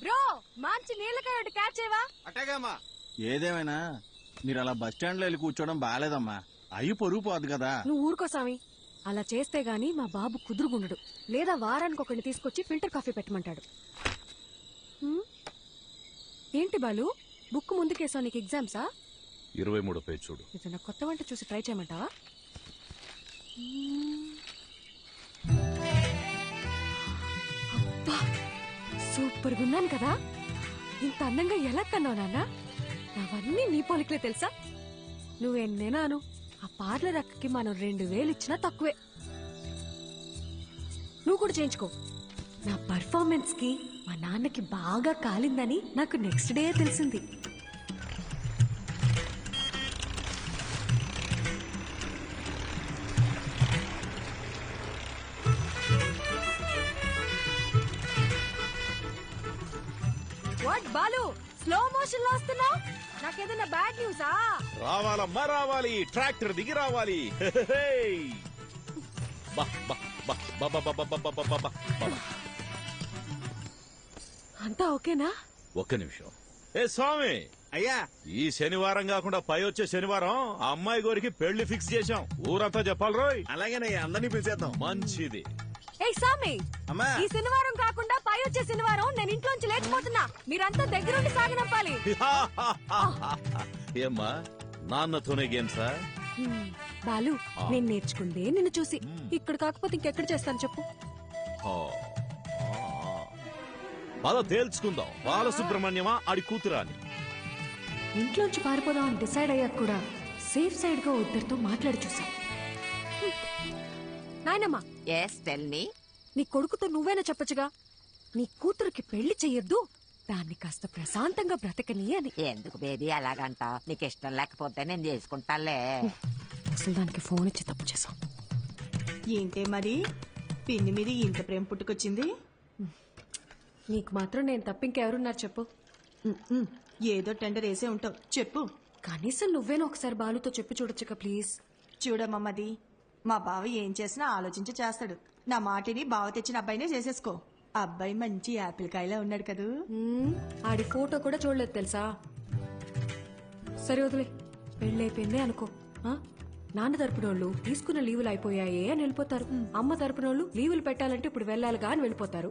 Bro మంచి నీళ్ళకాయ catch చేయవా? అట్టగామా. ఏదేమైనా మీరు అలా బస్ స్టాండ్ లో వెళ్ళి కూర్చోవడం బాగాలేదమ్మా. అయ్యి పొరుగు పోదు కదా. నువ్వు ఊరుకో సామి. అలా చేస్తే గాని మా బాబు కుదురుగుండడు. లేదా వారానికి ఒకరిని తీసుకొచ్చి ఫిల్టర్ కాఫీ పెట్టమంటాడు. ఏంటి బాలు బుక్ ముందుకేసా? నీకు ఎగ్జామ్సా? 23 పేజ్ చూడు. ఏదైనా కొత్త వంట చూసి ట్రై చేయమంటావా? అబ్బా సూపర్ గా ఉన్నాను కదా. ఇంత అందంగా ఎలా కన్నావు నాన్న? అవన్నీ నీ పోలికలే తెలుసా? నువ్వెన్నేనాను ఆ పార్లర్ అక్కకి మనం 2000 ఇచ్చినా తక్కువే. నువ్వు కూడా చేయించుకో. నా పర్ఫార్మెన్స్ కి మా నాన్నకి బాగా కాలిందని నాకు నెక్స్ట్ డే తెలిసింది. వాట్ బాలు స్లో మోషన్ లో వస్తున్నావు? నాకేదైనా బ్యాడ్ న్యూసా? రావాలమ్మా రావాలి, ట్రాక్టర్ దిగి రావాలి. అంతా ఓకేనా? ఒక్క నిమిషం. ఏ స్వామి, అయ్యా ఈ శనివారం కాకుండా పై వచ్చే శనివారం ఆ అమ్మాయి గోరికి పెళ్లి ఫిక్స్ చేశాం. ఊరంతా చెప్పాలి రోయ్. అలాగేనయ్యా, అందరినీ పిలిచేద్దాం. మంచిది. ఏ సామి, అమ్మా ఈ శనివారం కాకుండా పై వచ్చే శనివారం నేను ఇంట్లోంచి లేకపోతున్నా. మీరంతా దగ్గరుండి సాగనంపాలి. ఏమ్మా నాన్నతోనే గేమ్సా? బాలు నేను నేర్చుకుందే నిన్ను చూసి. ఇక్కడ కాకపోతే ఇంకెక్కడ చేస్తాను చెప్పు? పద తేల్చుకుందాం. బాలసుబ్రహ్మణ్యమా ఆడి కూతురా అని. ఇంట్లోంచి పారిపోదాం అని డిసైడ్ అయ్యాక కూడా సేఫ్ సైడ్ గా ఇద్దరితో మాట్లాడి చూసా. నాయనమ్మా, ఎస్ టెల్ మీ. నీ కొడుకుతో నువ్వేనా చెప్పచ్చుగా నీ కూతురికి పెళ్లి చెయ్యొద్దు, దాన్ని కాస్త ప్రశాంతంగా బ్రతకని అని. ఎందుకు బేబీ అలాగంటావు? నీకు ఇష్టం లేకపోతే నేను చేసుకుంటాలే. అసలు దానికి ఫోన్ ఇచ్చి తప్పు చేసాం. ఏంటే మరి పిన్ని మీద ఇంత ప్రేమ పుట్టుకొచ్చింది? నీకు మాత్రం నేను తప్ప ఇంకెవరున్నారు చెప్పు? ఏదో టెండర్ వేసే ఉంటావు. చెప్పు. కనీసం నువ్వేనా ఒకసారి బాలుతో చెప్పి చూడొచ్చుగా ప్లీజ్. చూడమ్మది, మా బావ ఏం చేసినా ఆలోచించి చేస్తాడు. నా మాటిని బావ తెచ్చిన అబ్బాయినే చేసేసుకో. అబ్బాయి మంచి యాపిల్ కాయలా ఉన్నాడు కదూ. ఆడి ఫోటో కూడా చూడలేదు తెలుసా. సరే వదిలే, పెళ్ళైపోయిందే అనుకో. నాన్న తరపునోళ్ళు తీసుకున్న లీవులు అయిపోయాయే అని వెళ్ళిపోతారు. అమ్మ తరపునోళ్ళు లీవులు పెట్టాలంటే ఇప్పుడు వెళ్ళాలిగా అని వెళ్ళిపోతారు.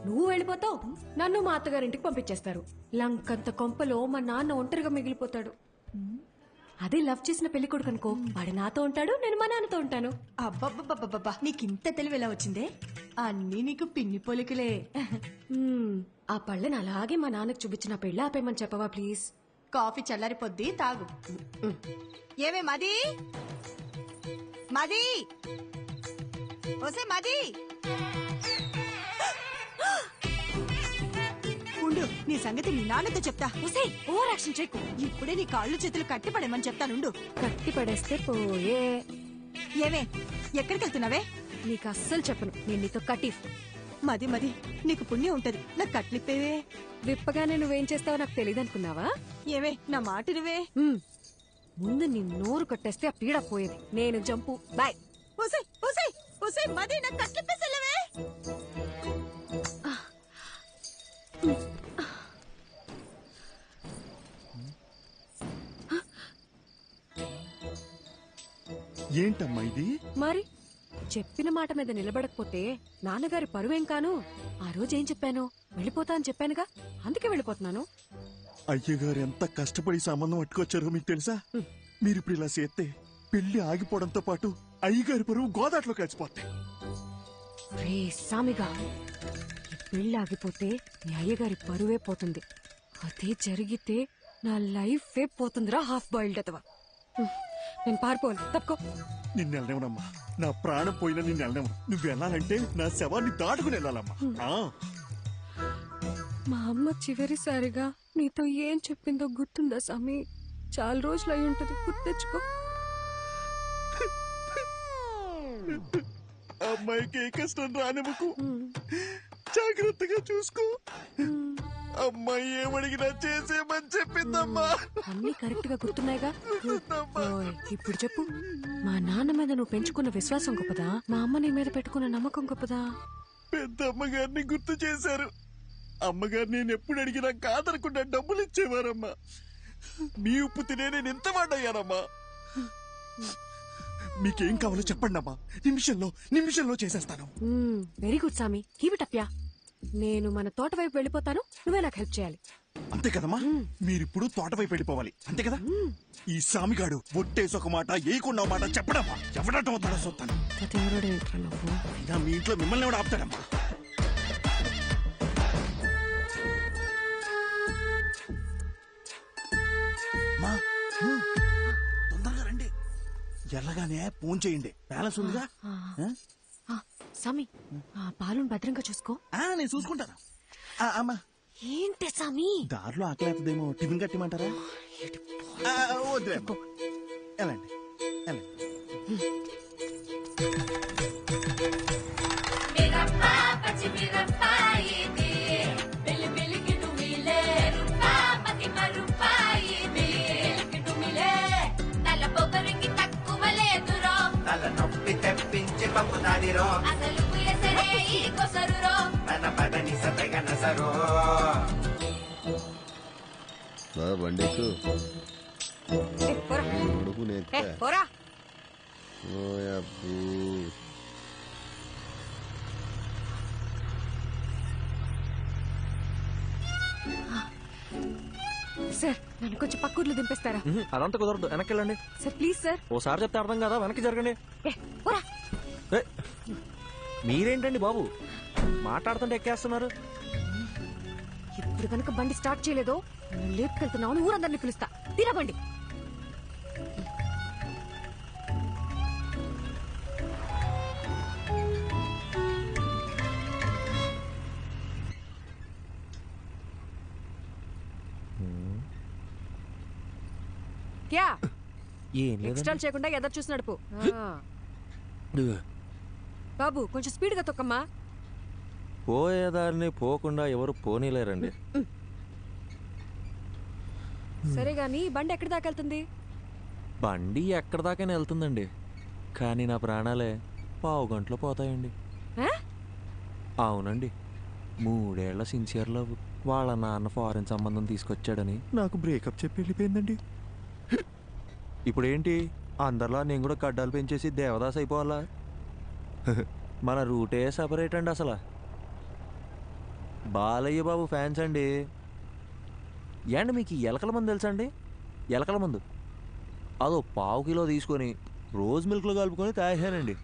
నువ్వు వెళ్ళిపోతావు, నన్ను మా అత్తగారింటికి పంపించేస్తారు. లంకంత కొంపలో మా నాన్న ఒంటరిగా మిగిలిపోతాడు. అదే లవ్ చేసిన పెళ్లి కొడుకు అనుకో, వాడు నాతో ఉంటాడు, నేను మా నాన్నతో ఉంటాను. అబ్బబ్బబ్బబ్బబ్బా, నీకింత తెలివి ఎలా వచ్చిందే? అన్నీ నీకు పిన్ని పోలికలే. ఆ పళ్ళని అలాగే మా నాన్నకు చూపించిన పెళ్ళి ఆపేయమని చెప్పవా ప్లీజ్? కాఫీ చల్లారిపోద్ది, తాగు. ఏమే మది మది ఓసే మది ఉండు, నీ సంగతి మీ నాన్నతో చెప్తా. ఓవర్ యాక్షన్ చేయకు. ఇప్పుడే నీ కాళ్ళు చేతులు కట్టిపడేమని చెప్తానుండు. కట్టి పడేస్తే పోయే. ఏమే ఎక్కడికి వెళ్తున్నావే? నీకు అస్సలు చెప్పను, నేను నీతో కటీఫ్. మది మది నీకు పుణ్యం ఉంటది, నాకు కట్లిప్పేవే. విప్పగానే నువ్వేం చేస్తావో నాకు తెలియదు అనుకున్నావా? ఏవే నా మాట నువ్వే. ముందు నీ నోరు కట్టేస్తే ఆ పీడ పోయేది. నేను జంపు. బాయ్. ఓసే ఓసే ఓసే మది నాకు కట్లిప్పేసెళ్ళవే. ఏంటమ్మా ఇది? మరి చెప్పిన మాట మీద నిలబడకపోతే నాన్నగారి పరువేం కాను. ఆ రోజు ఏం చెప్పాను? వెళ్ళిపోతా అని చెప్పానుగా, అందుకే వెళ్ళిపోతున్నాను. అయ్యగారు ఎంత కష్టపడి సంబంధం పట్టుకొచ్చారో మీకు తెలుసా? మీరు ఇప్పుడు ఇలా చేస్తే పెళ్లి ఆగిపోవడంతో పాటు అయ్యగారి పరువు గోదాట్లో కలిసిపోతాయి. రే సామిగా, ఈ పెళ్లి ఆగిపోతే నీ అయ్యగారి పరువే పోతుంది. అదే జరిగితే నా లైఫ్ పోతుందిరా, హాఫ్ బాయిల్డ్ అతవా. నేను పారిపోవాలి, తప్పుకో. నిన్ను వెళ్ళనివ్వనమ్మా, నా ప్రాణం పోయినా నిన్ను వెళ్ళనివ్వను. నువ్వు వెళ్ళాలంటే నా శవాన్ని దాటుకుని వెళ్ళాలమ్మా. మా అమ్మ చివరిసారిగా నీతో ఏం చెప్పిందో గుర్తుందా సామి? చాలా రోజులు అయి ఉంటది, గుర్తు తెచ్చుకో. అమ్మాయికి ఏ కష్టం రానివ్వకు, జాగ్రత్తగా చూసుకో. అమ్మాయి ఏమడిగినా చేసేమని చెప్పిందమ్మా. అన్ని కరెక్ట్ గా గుర్తున్నాయిగా. ఇప్పుడు చెప్పు, మా నాన్న మీద నువ్వు పెంచుకున్న విశ్వాసం గొప్పదా, మా అమ్మ నీ మీద పెట్టుకున్న నమ్మకం గొప్పదా? పెద్దమ్మ గారిని గుర్తు చేశారు. అమ్మగారు నేను ఎప్పుడు అడిగినా కాదనకుండా డబ్బులు ఇచ్చేవారమ్మా. మీ ఉప్పు తినే నేను ఎంత వాడయ్యానమ్మా. మీకేం కావాలో చెప్పండి అమ్మా, నిమిషంలో చేసేస్తాను. వెరీ గుడ్ సామి, కీప్ ఇట్ అప్ యా. నేను మన తోట వైపు వెళ్ళిపోతాను, నువ్వే నాకు హెల్ప్ చేయాలి. అంతే కదమ్మా, మీరిప్పుడు తోట వైపు వెళ్ళిపోవాలి, అంతే కదా. ఈ సామిగాడు ఒట్టేసి ఒక మాట ఏయకుండా మాట చెప్పడమ్మా, ఎవడటం అవుతాడో చూస్తాను. అయినా మీ ఇంట్లో మిమ్మల్ని ఎవడు ఆపుతాడమ్మా. అమ్మా, తొందరగా రండి, ఎల్లగానే ఫోన్ చేయండి, బ్యాలెన్స్ ఉందిగా. సామి, ఆ పాలను భద్రంగా చూసుకో. నేను చూసుకుంటాను. అమ్మా, ఏంటి సామి దారిలో ఆకలి అవుతుందేమో, టిఫిన్ కట్టిమంటారా? వద్దులే అమ్మా. వెళ్ళండి వెళ్ళండి. తెప్పించి పంపుతాడిరో తన పదని సతగనసరో బండెక్కు సార్, నన్ను కొంచెం పక్కూర్లు దింపేస్తారా? అదంతా కుదరదు, వెనక్కి వెళ్ళండి. Sir please sir. ఓసారి చెప్తే అర్థం కదా, వెనక్కి జరగండి. పోరా. మీరేంటండి బాబు మాట్లాడుతుంటే ఎక్కేస్తున్నారు? ఇప్పుడు కనుక బండి స్టార్ట్ చేయలేదో లేపుకెళ్తున్నావు, ఊరందరినీ పిలుస్తా. తినబండి. క్యా ఏం ఎక్స్ట్రా చేయకుండా ఎదురు చూసి నడుపు. బాబు కొంచెం స్పీడ్ గా తొక్కమ్మా. పోయేదారిని పోకుండా ఎవరు పోనీలేరండి. సరే గాని బండి ఎక్కడి దాకా వెళ్తుంది? బండి ఎక్కడ దాకైనా వెళ్తుందండి, కానీ నా ప్రాణాలే 15 గంటలో పోతాయండి. అవునండి, 3 ఏళ్ల సిన్సియర్ లవ్ వాళ్ళ నాన్న ఫారెన్ సంబంధం తీసుకొచ్చాడని నాకు బ్రేకప్ చెప్పి వెళ్ళిపోయిందండి. ఇప్పుడేంటి అందరిలా నేను కూడా గడ్డాలు పెంచేసి దేవదాస్ అయిపోవాలా? మన రూటే సపరేట్ అండి. అసలు బాలయ్య బాబు ఫ్యాన్స్ అండి. ఏండి మీకు ఎలకల మందు తెలుసా అండి? ఎలకల మందు అదో 1/2 కిలో తీసుకొని రోజ్ మిల్క్ లో కలుపుకొని తాగానండి.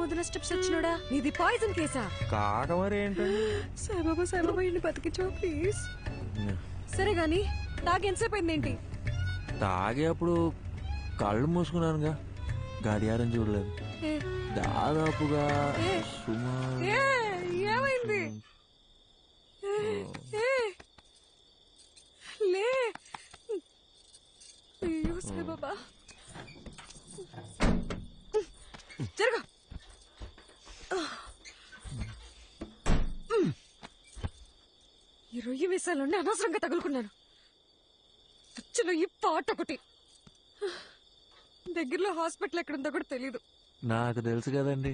మొదల స్టెప్స్ వచ్చినోడా, ఇది పాయిజన్ కేసా? కాక మరి ఏంటండి. సాయిబాబా ఇంటి బతికించో ప్లీజ్. సరే గాని తాగి ఎంతసేపు అయిందేంటి? తాగే అప్పుడు కళ్ళు మూసుకున్నానుగా, గడియారం చూడలేదు. దాదాపుగా ఏమైంది? లే. అయ్యో సాయిబాబా, జరగ. ఈ రొయ్యి వేసాలండి అనవసరంగా తగులుకున్నాను. చచ్చిన ఈ పాట ఒకటి. దగ్గరలో హాస్పిటల్ ఎక్కడుందో కూడా తెలీదు. నాకు తెలుసు కదండి,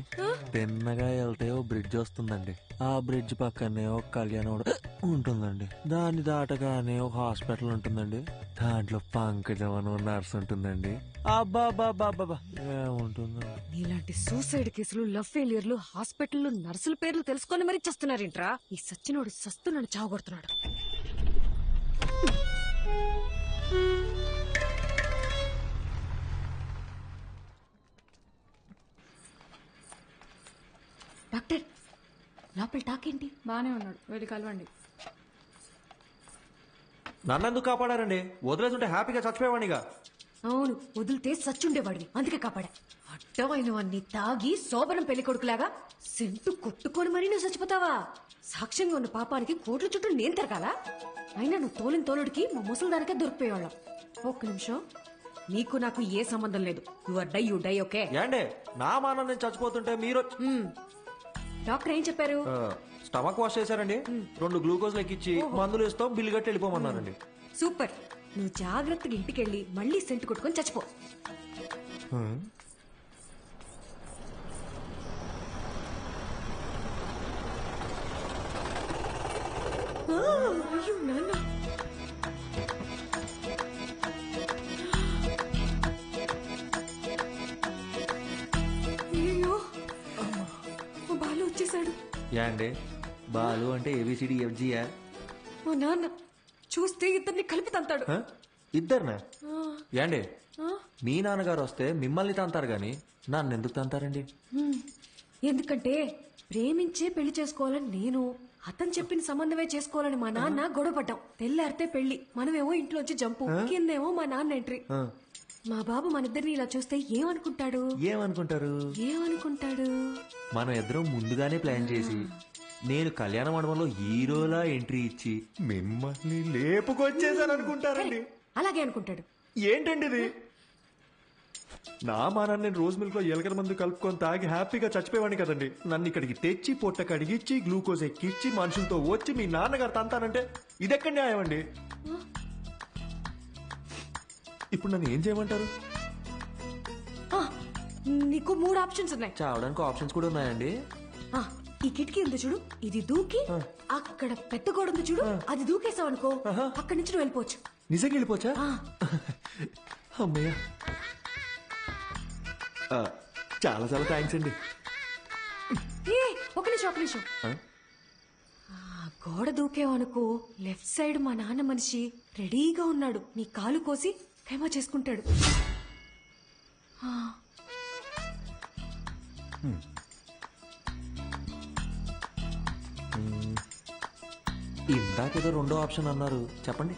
తిన్నగా వెళ్తే ఓ బ్రిడ్జ్ వస్తుందండి, ఆ బ్రిడ్జ్ పక్కనే ఒక కళ్యాణం ఉంటుందండి, దాన్ని దాటగానే ఒక హాస్పిటల్ ఉంటుందండి, దాంట్లో పంకజం అని నర్స్ ఉంటుందండి. అబ్బాబాబాబా ఏముంటుందండి. ఇలాంటి సూసైడ్ కేసులు, లవ్ ఫెయిలియర్లు, హాస్పిటల్ నర్సుల పేర్లు తెలుసుకొని మరీ చస్తున్నారేంట్రా? ఈ సచ్చినోడు సస్తున్నాడు, చావగొడుతున్నాడు. డాక్టర్, లోపల టాకేంటి? బానే ఉన్నాడు, వెళ్ళి కలవండి. నన్నెందుకు కాపాడారండి? వదిలేసుంటే హ్యాపీగా చచ్చిపోయేవాడిగా. అవును, వదిలితే సచ్చుండేవాడివి, అందుకే కాపాడా. అడ్డమైనవన్నీ తాగి శోభనం పెళ్లి కొడుకులాగా సెంటు కొట్టుకొని మరీ నువ్వు చచ్చిపోతావా? సాక్ష్యంగా ఉన్న పాపానికి కోట్ల చుట్టూ నేను తిరగాలా? అయినా నువ్వు తోలిన తోలుడికి మా ముసలిదానికే దొరికిపోయేవాళ్ళం. ఒక్క నిమిషం, నీకు నాకు ఏ సంబంధం లేదు. You die okay? ఏండే నా మానం నేను చచ్చిపోతుంటే మీరు డాక్టర్ ఏం చెప్పారు? స్టమక్ వాష్ చేశారండి, 2 గ్లూకోజ్ లెక్కిచ్చి మందులు ఇస్తాం, బిల్లు కట్టి వెళ్ళిపోమన్నారండి. సూపర్. నువ్వు జాగ్రత్తగా ఇంటికెళ్ళి మళ్ళీ సెంటు కొట్టుకొని చచ్చిపో. అయ్యో నాన్న. అయ్యో మా బాలు వచ్చేసాడు. యా అండి బాలు అంటే ఏబిసిడి ఎఫ్జియా మా నాన్న చూస్తే ఇద్దరిని కలిపి తంతాడు. ఇద్దరునా యాండి మీ నాన్నగారు వస్తే మిమ్మల్ని తంతారు గాని నన్ను ఎందుకు తంతారండి? ఎందుకంటే ప్రేమించే పెళ్లి చేసుకోవాలని నేను, అతను చెప్పిన సంబంధమే చేసుకోవాలని మా నాన్న గొడవపడ్డాం. తెల్లారితే పెళ్లి, మనమేమో ఇంట్లోంచి జంపు, కిందేమో మా నాన్న ఎంట్రీ. మా బాబు మన ఇద్దరిని ఇలా చూస్తే ఏమనుకుంటాడు? ఏమనుకుంటాడు? మనం ఇద్దరం ముందుగానే ప్లాన్ చేసి నేను కళ్యాణ మండపంలో హీరోలా ఎంట్రీ ఇచ్చి మిమ్మల్ని లేపుకొచ్చేసాను అనుకుంటారండి. అలాగే అనుకుంటాడు. ఏంటండి ఇది? నా మానాన్ని నేను రోజు మిల్క్ లో ఎలకల మందు కలుపుకొని తాగి హ్యాపీగా చచ్చిపోయేవాడిని కదండి. నన్ను ఇక్కడికి తెచ్చి పొట్ట కడిగిచ్చి గ్లూకోజ్ ఎక్కిచ్చి మనుషులతో వచ్చి మీ నాన్నగారు తంతానంటే ఇదెక్కడ న్యాయం అండి? ఇప్పుడు నన్ను ఏం చేయమంటారు? ఆ, నీకు 3 ఆప్షన్స్ ఉన్నాయి. చావడానికి ఆప్షన్స్ కూడా ఉన్నాయండి. ఆ, ఈ కిటికీ ఉంది చూడు, ఇది దూకి అక్కడ పెద్ద గోడ ఉంది చూడు, అది దూకేసావు అనుకో, అక్కడి నుంచి నువ్వు వెళ్ళిపోవచ్చు. నిజంగా వెళ్ళిపోవచ్చా? అమ్మయ్య, చాలా చాలా థ్యాంక్స్ అండి. ఏ ఒక నిమిషం. గోడ దూకేవనుకో, లెఫ్ట్ సైడ్ మా నాన్న మనిషి రెడీగా ఉన్నాడు. నీ కాలు కోసి ఖైమా చేసుకుంటాడు. ఇందాకేదో రెండో ఆప్షన్ అన్నారు, చెప్పండి.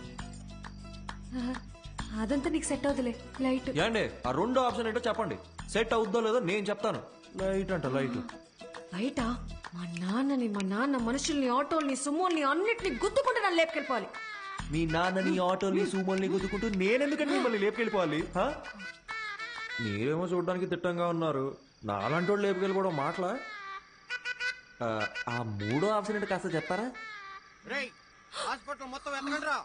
అదంతా నీకు సెట్ అవుతులే. లైట్ ఏండి ఆ రెండో ఆప్షన్ ఏంటో చెప్పండి. సెట్ అవుద్దో లేదో నేను చెప్తాను. లైట్ అంట లైట్. బయట మా నాన్న మనుషుల్ని, ఆటోల్ని, సుమోల్ని అన్నిటిని గుద్దుకుంటే నన్ను లేపుకెళ్ళిపోవాలి. మీ నాన్నని ఆటోల్ని సూమోల్ని గుద్దుకుంటూ నేనెందుకంటే మిమ్మల్ని లేపుకెళ్ళిపోవాలి? మీరేమో చూడడానికి తిట్టంగా ఉన్నారు, నాలాంటి వాళ్ళు లేపుకెళ్ళిపోవడం మాటలా? ఆ మూడో ఆప్షన్ ఏంటో కాస్త చెప్తారా? హాస్పిటల్ మొత్తం ఎత్తకండిరా.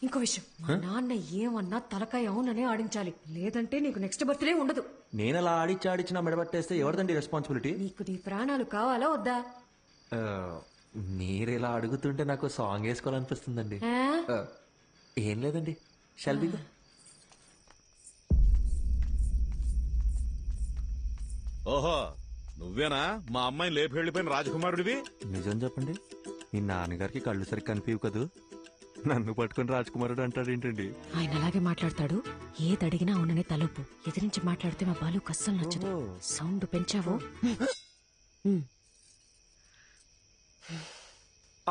ఇంకో విషయం, మా నాన్న ఏమన్నా తలకాయ అవుననే ఆడించాలి, లేదంటే నీకు నెక్స్ట్ బర్త్డే ఉండదు. నేను అలా ఆడిచ్చి మెడబట్టేస్తే ఎవరిదండి రెస్పాన్సిబిలిటీ? నీకు నీ ప్రాణాలు కావాలా వద్దా? మీరు ఇలా అడుగుతుంటే నాకు సాంగ్ వేసుకోవాలనిపిస్తుందండి. ఆ? ఏం లేదండి, షల్బీగా. ఓహో, నువ్వేనా మా అమ్మాయిని లేపి వెళ్ళిపోయిన రాజకుమారుడివి? నిజం చెప్పండి, మీ నాన్నగారికి కళ్ళు సరిగ్గా కనిపించవు కదూ, నన్ను పట్టుకుని రాజకుమారుడు అంటాడేంటండి? ఆయన అలాగే మాట్లాడతాడు. ఏది అడిగినా అవుననే తలుపు. ఎదిరించి మాట్లాడితే మా బాలు కస్సలు నచ్చదు. సౌండ్ పెంచావో?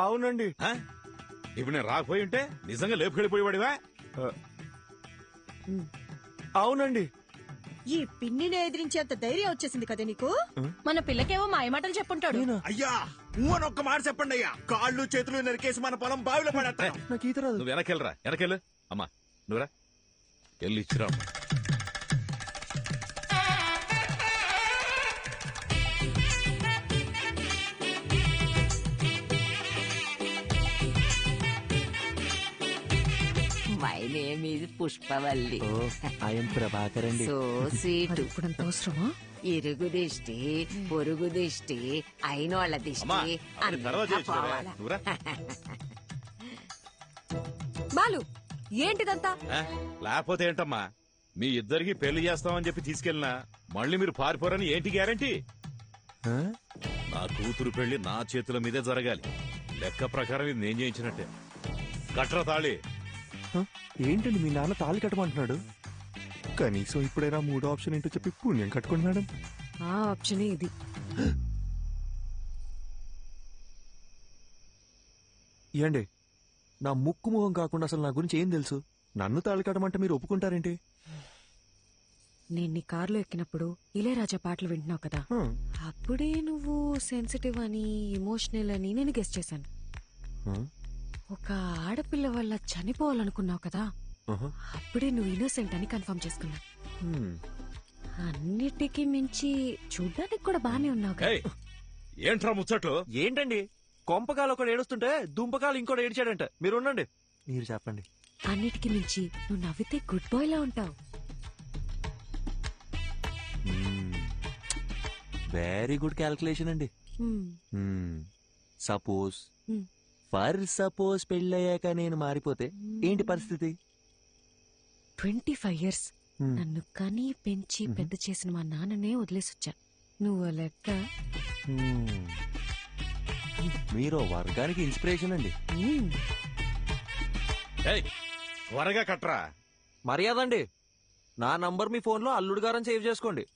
అవునండి. ఆ? ఇప్పుడు నేను రాకపోయి ఉంటే నిజంగా లేపు వెళ్ళిపోయేవాడివా? అవునండి. ఈ పిన్నిని ఎదిరించేంత ధైర్యం వచ్చేసింది కదా నీకు? మన పిల్లకేమో మాయమాటలు చెప్పుంటాడు. అయ్యా అని ఒక్క మాట చెప్పండి అయ్యా, కాళ్ళు చేతులు నరికేసి మన పొలం బావిలో పడేస్తాను. నాకు ఈత రాదు. నువ్వు వెనకెళ్ళు. అమ్మా నువ్వురా, వెళ్ళి ఇచ్చిరా. My name is Pushpavalli. I'm Prabhakar అండి. So sweet. ఇప్పుడంత అవసరమా? ఇరుగు దిష్టి, పొరుగు దిష్టి, అయినోళ్ళ అమ్మా దిష్టి అవన్నీ తర్వాత అంతా చేయొచ్చురా. పోవాలా? నువ్వురా. బాలు ఏంటిదంతా? ఆ? లేకపోతే ఏంటమ్మా, మీ ఇద్దరికి పెళ్లి చేస్తామని చెప్పి తీసుకెళ్ళినా మళ్ళీ మీరు పారిపోరని ఏంటి గ్యారంటీ? నా కూతురు పెళ్లి నా చేతుల మీదే జరగాలి. లెక్క ప్రకారం ఇది నేను చేయించినట్టే. కట్ర తాళి. ఏంటండి మీ నాన్న తాళి కట్టమంటున్నాడు? కనీసం ఇప్పుడైనా మూడో ఆప్షన్ ఏంటో చెప్పి పుణ్యం కట్టుకోండి మేడం. ఆ ఆప్షనే ఇది. ఏండి నా ముక్కు ముఖం కాకుండా అసలు నా గురించి ఏం తెలుసు? నన్ను తాళి కట్టమంటే మీరు ఒప్పుకుంటారేంటి? నేను నీ కారులో ఎక్కినప్పుడు ఇళయరాజా పాటలు వింటున్నావు కదా, అప్పుడే నువ్వు సెన్సిటివ్ అని, ఇమోషనల్ అని నేను గెస్ చేశాను. ఒక ఆడపిల్ల వల్ల చనిపోవాలనుకున్నావు కదా, అప్పుడే నువ్వు ఇన్నోసెంట్ అని కన్ఫర్మ్ చేసుకున్నా. అన్నిటికీ మించి చూడ్డానికి కూడా బానే ఉన్నావు కదా. ఏయ్, ఏంట్రా ముచ్చట్లు? ఏంటండి కొంపకాలు ఒకడు ఏడుస్తుంటే దుంపకాలు ఇంకోటి ఏడిచాడంట. మీరు ఉండండి, మీరు చెప్పండి. అన్నిటికీ మించి నువ్వు నవ్వితే గుడ్ బాయ్ లా ఉంటావు. వెరీ గుడ్ క్యాల్కులేషన్ అండి. Suppose Hmm. సపోజ్ పెళ్ళయ్యాక నేను మారిపోతే ఏంటి పరిస్థితి? 25 years Hmm. నన్ను కని పెంచి పెద్ద చేసిన మా నాన్ననే వదిలేసొచ్చా. నువ్వు లెక్క. Hmm. మీరు వర్గానికి ఇన్స్పిరేషన్ అండి. మ్మ్. ఏయ్, త్వరగా కట్రా. మర్యాద అండి. నా నంబర్ మీ ఫోన్లో అల్లుడు గారని సేవ్ చేసుకోండి.